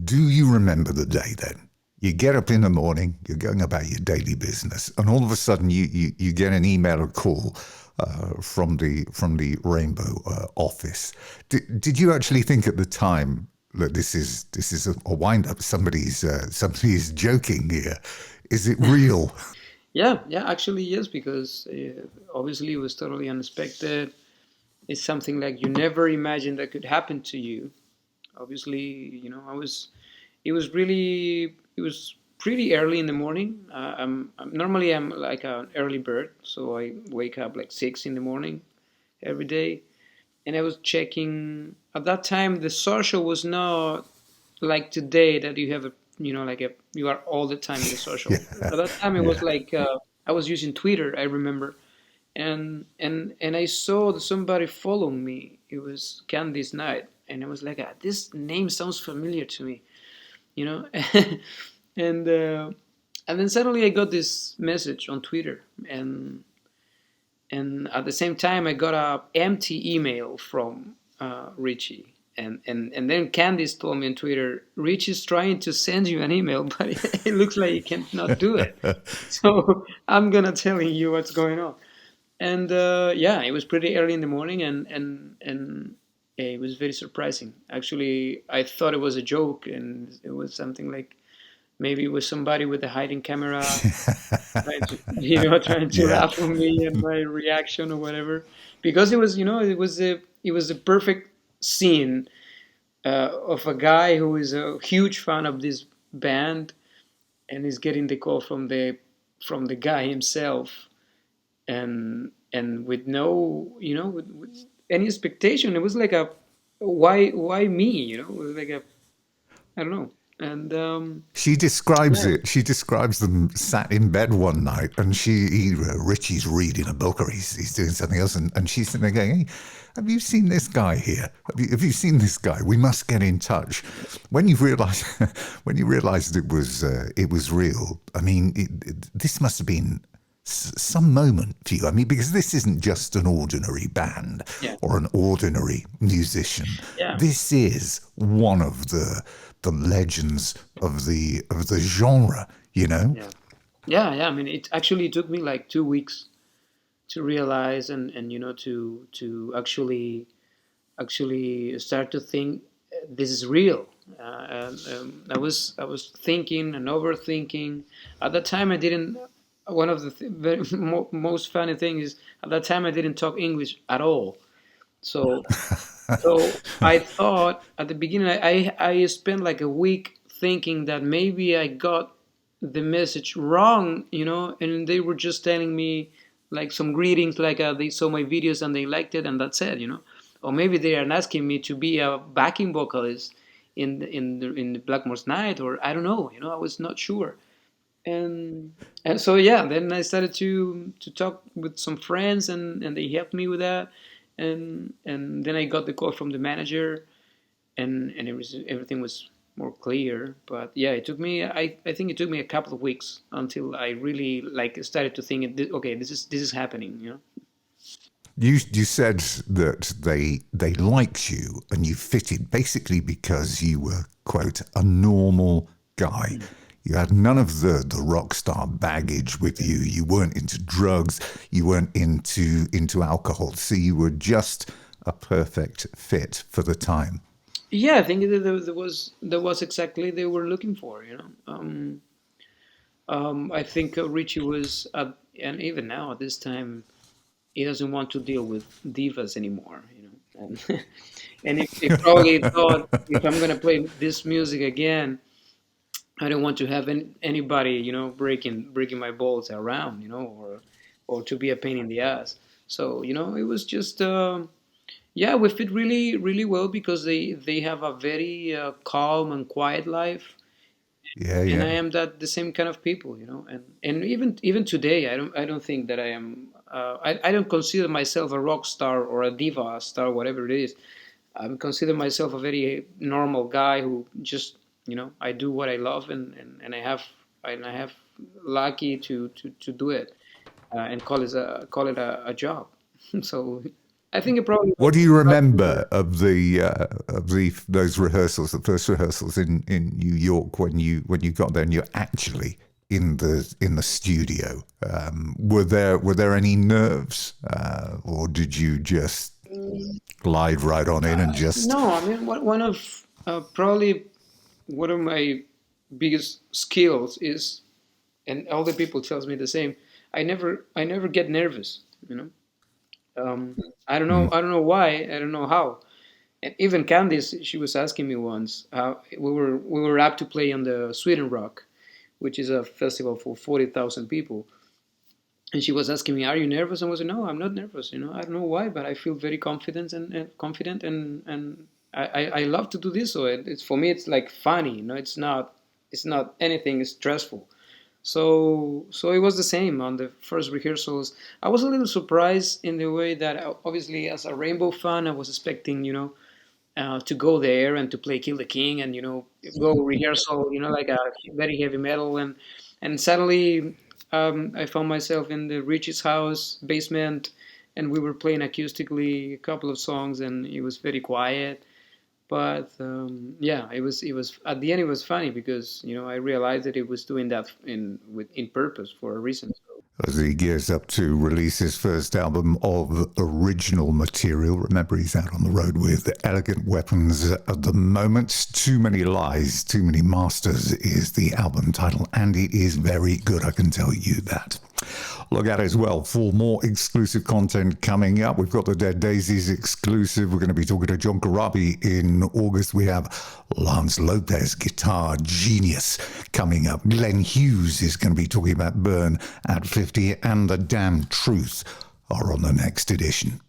Do you remember the day then? You get up in the morning, you're going about your daily business, and all of a sudden you get an email or call from the Rainbow office. Did you actually think at the time that this is a wind up? Somebody's joking here. Is it real? Yeah, yeah, actually, yes, because obviously it was totally unexpected. It's something like you never imagined that could happen to you. Obviously, it was really, it was pretty early in the morning. Normally I'm like an early bird, so I wake up like 6 in the morning every day. And I was checking at that time the social was not like today that you have a like a you are all the time in the social. Yeah, At that time it was yeah. like I was using Twitter, I remember, and I saw that somebody followed me. It was Candice Knight, and I was like, ah, this name sounds familiar to me, you know, and uh, and then suddenly I got this message on Twitter, and at the same time I got a empty email from Ritchie. And then Candice told me on Twitter, Richie's trying to send you an email, but it looks like he cannot do it. So I'm gonna tell you what's going on. And yeah, it was pretty early in the morning, and it was very surprising. Actually, I thought it was a joke, and it was something like maybe it was somebody with a hiding camera trying to trying to Yeah. laugh at me and my reaction or whatever, because it was it was a perfect scene of a guy who is a huge fan of this band and is getting the call from the guy himself, and with no with any expectation. It was like a why me, it was like a I don't know. And She describes yeah. it. She describes them sat in bed one night, and Richie's reading a book, or he's doing something else, and she's sitting there going, "Hey, have you seen this guy here? Have you seen this guy? We must get in touch." When you realize when you realized it was real, I mean, this must have been some moment for you. I mean, because this isn't just an ordinary band Yeah. or an ordinary musician. Yeah. This is one of the legends of the genre. You know. Yeah. Yeah, yeah. I mean, it actually took me like 2 weeks to realize and to actually start to think this is real. I was thinking and overthinking. At that time, I didn't. One of the most funny things is at that time I didn't talk English at all. So so I thought at the beginning, I spent like a week thinking that maybe I got the message wrong, and they were just telling me like some greetings, like they saw my videos and they liked it, and that's it. Or maybe they are asking me to be a backing vocalist in the Blackmore's Night, or I don't know. I was not sure. And so yeah, then I started to talk with some friends, and they helped me with that, and then I got the call from the manager, and everything was more clear. But yeah, it took me, I think it took me a couple of weeks until I really like started to think, okay, this is happening. You said that they liked you and you fitted basically because you were quote a normal guy. Mm. You had none of the rock star baggage with you. You weren't into drugs. You weren't into alcohol. So you were just a perfect fit for the time. Yeah, I think there was exactly they were looking for. I think Richie was and even now at this time he doesn't want to deal with divas anymore. And he probably thought, if I'm gonna play this music again, I don't want to have anybody, breaking my balls around, or to be a pain in the ass. So it was just yeah, we fit really really well because they have a very calm and quiet life, Yeah, and yeah. I am that the same kind of people, and even today, I don't think that I am. I don't consider myself a rock star or a diva star, whatever it is. I consider myself a very normal guy who just, I do what I love, and I have lucky to do it, and call it a job. So I think it probably What was do you probably remember of the those rehearsals, the first rehearsals in New York when you got there and you're actually in the studio? Were there any nerves, or did you just glide right on in and just? no. I mean, one of probably one of my biggest skills is, and all the people tells me the same. I never get nervous. You know, Mm, I don't know why, I don't know how. And even Candice, she was asking me once. We were up to play on the Sweden Rock, which is a festival for 40,000 people. And she was asking me, "Are you nervous?" And I was like, "No, I'm not nervous. You know, I don't know why, but I feel very confident and confident, and I love to do this. So it's for me, it's like funny. You know, it's not anything stressful. So it was the same on the first rehearsals. I was a little surprised in the way that obviously as a Rainbow fan, I was expecting, you know, to go there and to play Kill the King and, you know, go rehearsal, you know, like a very heavy metal, and suddenly I found myself in the Richie's house basement, and we were playing acoustically a couple of songs, and it was very quiet. But yeah, it was at the end it was funny because, you know, I realized that it was doing that in purpose for a reason. as he gears up to release his first album of original material. Remember, he's out on the road with Elegant Weapons at the moment. Too Many Lies, Too Many Masters is the album title, and it is very good, I can tell you that. Look out as well for more exclusive content coming up. We've got the Dead Daisies exclusive. We're going to be talking to John Corabi in August. We have Lance Lopez, guitar genius, coming up. Glenn Hughes is going to be talking about Burn at 50, and The Damn Truth are on the next edition.